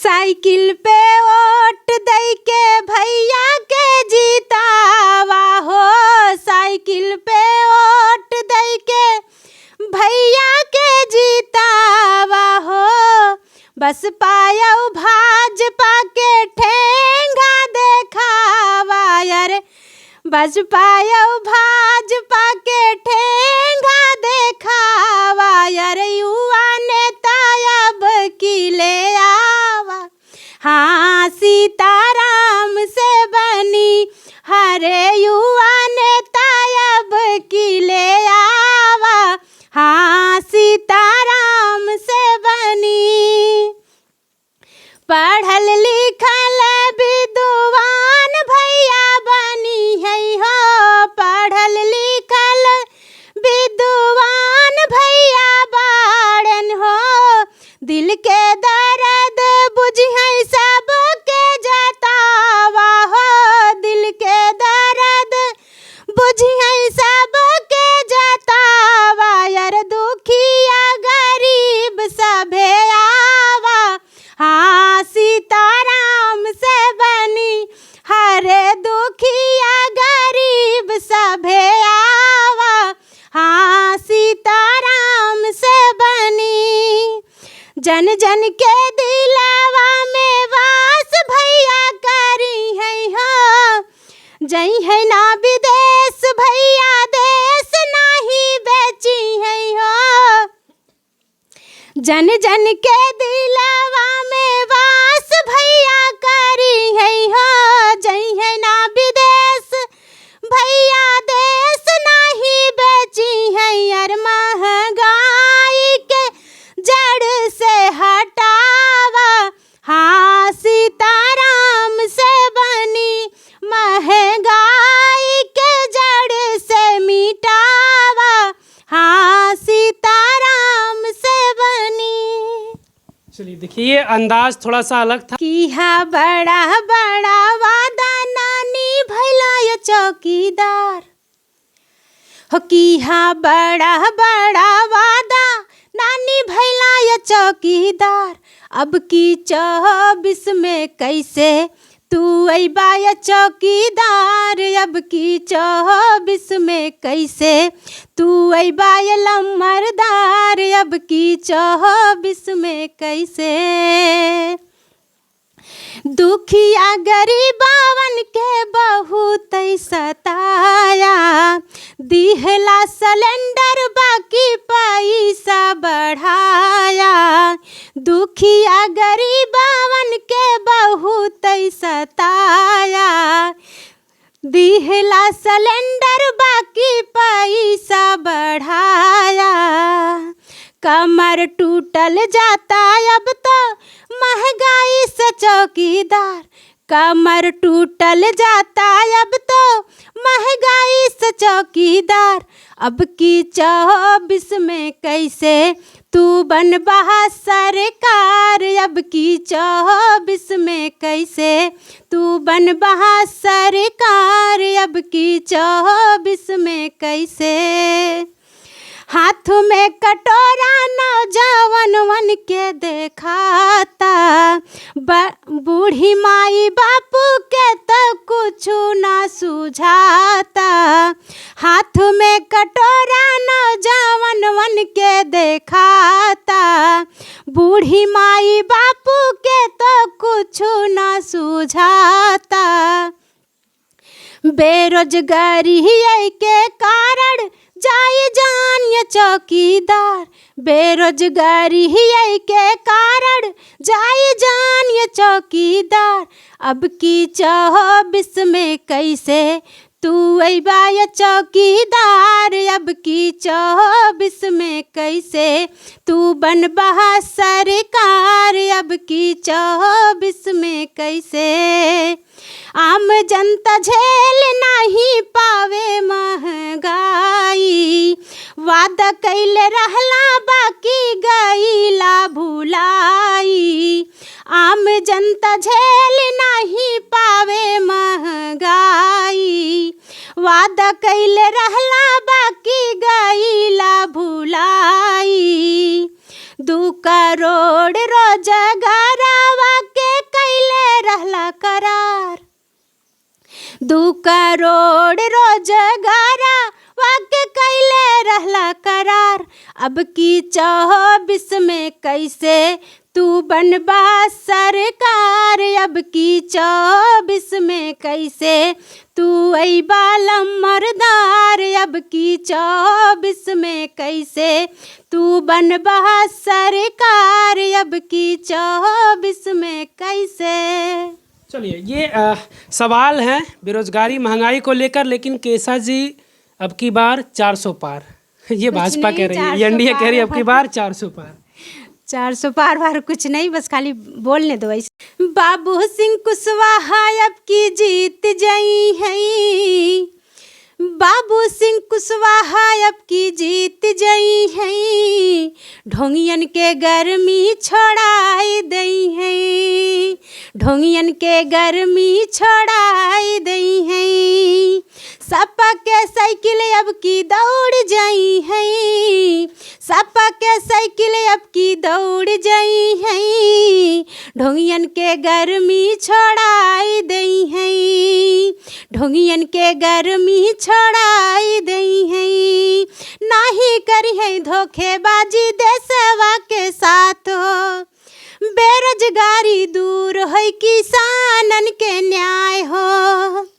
Cycle पे ओट दई के भैया के जीतावा हो, साइकिल पे ओट दई के भैया के जीतावा हो। बस पायऊ भाजपा के ठेंगा देखावा यार, बस पायऊ भाजपा के ठेंगा देखावा यार। युवा नेता अब की ले आवा, हाँ सीताराम से बनी हरे युवा नेता अब की ले आवा, हाँ सीताराम से बनी। पढ़ल लिखल विद्वान भैया बनी है हो, पढ़ल लिखल विद्वान भैया बाड़न हो। दिल के दर्द बुझै सबके जतावा हो, दिल के दर्द बुझै सबके जतावा यार। दुखिया गरीब सभे आवा, हाँ सीताराम से बनी हरे दुखिया गरीब सभे आवा, हाँ सीताराम से बनी। जन जन के दिलवा में वास भैया करी है हो, जई है ना विदेश भैया देश नहीं बेची है हो। जन जन के दिलवा में वास भैया करी है हो, जई है ना विदेश भैया देश नहीं बेची है यार। महंगाई के जड़ से हटावा, हाँ सीताराम से बनी महंगाई के जड़ से मिटावा, हाँ सीताराम से बनी। चलिए देखिए ये अंदाज थोड़ा सा अलग था। किहा बड़ा बड़ा वादा नानी भैला चौकीदार हो, किहा बड़ा बड़ा वादा नानी भैला चौकीदार। अब की 24 में कैसे तू अइबा चौकीदार, अब की 24 में कैसे तू अइबा लम्बरदार, अब की 24 में कैसे। दुखिया गरीबावन के बहुत सताया, दिहला सिलेंडर बाकी पैसा बढ़ाया। दुखिया गरीबावन के बहुत सताया, दिहला सिलेंडर बाकी पैसा बढ़ाया। कमर टूटल जाता अब तो महंगाई से चौकीदार, कमर टूटल जाता अब तो महंगाई से चौकीदार। अब की 24 में कैसे तू बनबा सरकार, अब की 24 में कैसे तू बनबा सरकार, अब की 24 में कैसे। हाथ में कटोरा नौजवानवन के देखाता, बूढ़ी माई बापू के तो कुछ ना सुझाता। हाथ में कटोरा नौजवानवन के देखाता, बूढ़ी माई बापू के तो कुछ ना सुझाता। बेरोजगारी के कारण जाए जान ये चौकीदार, बेरोजगारी के कारण जाए जान ये चौकीदार। अब की 24 में कैसे तू अइबा ये चौकीदार, अब की 24 में कैसे तू बनबा सरकार, अब की 24 में कैसे। आम जनता झेल नहीं पावे महंगाई, वादा कैले रहला बाकी गईला भुलाई। आम जनता झेल नहीं पावे महंगाई, वादा कैले रहला बाकी गईला भुलाई। 2 करोड़ रोजगारवा के 2 करोड़ रोजगारा वाक्य कैले रहला करार। अब की 24 में कैसे तू बनबा सरकार। अब की 24 में कैसे तू अइबा लम्बरदार। अब की 24 में कैसे तू बनबा सरकार। अब की 24 में कैसे। चलिए ये सवाल हैं बेरोजगारी महंगाई को लेकर, लेकिन केसा जी अब की बार 400 पार। ये भाजपा कह रही है, एनडीए कह रही है अब की बार 400 पार। 400 पार कुछ नहीं, बस खाली बोलने दो ऐसे। बाबू सिंह कुशवाहा अब की जीत जाई है। बाबू सिंह कुशवाहा अब की जीत जाई है। ढोंगियन के गर्मी छोड़ाई दई है। ढोंगियन के गर्मी छोड़ाई दई है। सपा के साइकिल अब की दौड़ जाई है। सपा के साइकिल अब की दौड़ जाई है। ढोंगियन के गर्मी छोड़ाई दई है। ढोंगियन के गर्मी छोड़ाई दई है। नाही करी है धोखेबाजी देशवा के साथ हो। बेरोजगारी दूर है किसानन के न्याय हो।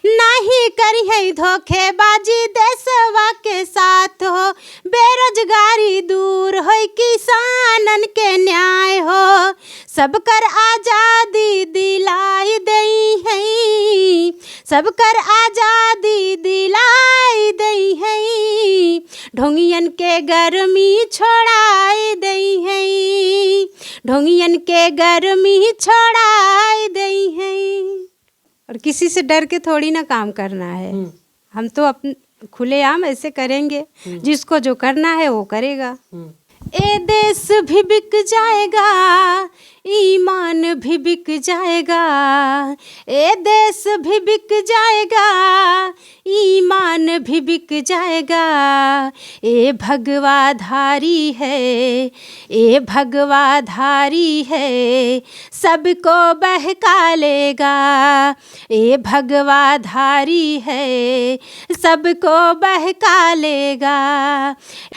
नहीं करी है धोखेबाजी देशवा के साथ हो। बेरोजगारी दूर हो किसानन के न्याय हो। सबकर आज़ादी दिलाई दई है। सबकर आज़ादी दिलाई दई है। ढोंगियन के गर्मी छोड़ाई दई है। ढोंगियन के गर्मी छोड़ाई दई है। और किसी से डर के थोड़ी ना काम करना है। हम तो अपने खुलेआम ऐसे करेंगे, जिसको जो करना है वो करेगा। ए देश भी बिक जाएगा, ईमान भी बिक जाएगा। ए देश भी बिक जाएगा, ईमान भी बिक जाएगा। ए भगवाधारी है, ए भगवाधारी है, सबको बहका लेगा। ए भगवाधारी है, सबको बहका लेगा।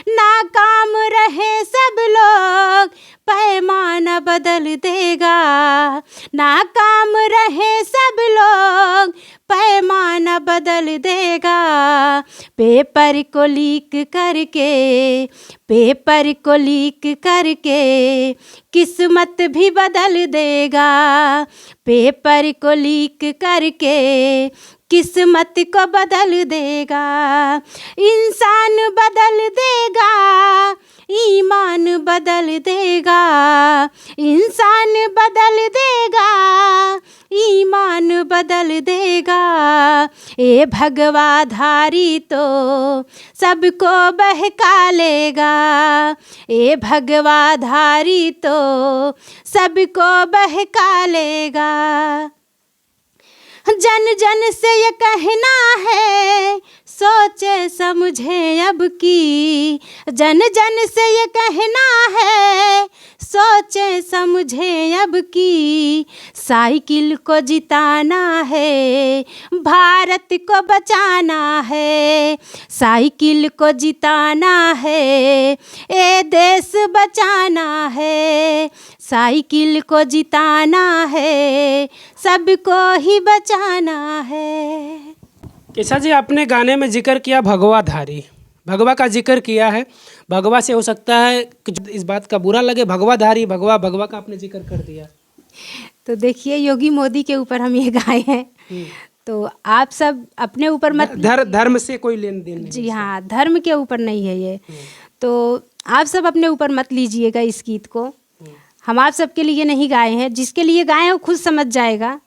नाकाम रहे सब लोग, पैमाना बदल देगा। नाकाम रहे सब लोग, पैमाना बदल देगा। पेपर को लीक करके, पेपर को लीक करके किस्मत भी बदल देगा। पेपर को लीक करके किस्मत को बदल देगा। इंसान बदल देगा, ईमान बदल देगा। इंसान बदल देगा, ईमान बदल देगा। ए भगवाधारी तो सबको बहका लेगा। ए भगवाधारी तो सबको बहका लेगा। जन जन से ये कहना है, सोचे समझे अब की। जन जन से ये कहना है, सोचे समझे अब की। साइकिल को जिताना है, भारत को बचाना है। साइकिल को जिताना है, ए देश बचाना है। साइकिल को जिताना है, सबको ही बचाना है। केशा जी, आपने गाने में जिक्र किया भगवाधारी, भगवा का जिक्र किया है। भगवा से हो सकता है कि इस बात का बुरा लगे, भगवाधारी, भगवा भगवा का आपने जिक्र कर दिया। तो देखिए, योगी मोदी के ऊपर हम ये गाए हैं, तो आप सब अपने ऊपर मत। धर्म से कोई लेन देन नहीं। जी हाँ, धर्म के ऊपर नहीं है ये। तो आप सब अपने ऊपर मत लीजिएगा इस गीत को। हम आप सबके लिए नहीं गाए हैं, जिसके लिए गाए हैं वो खुद समझ जाएगा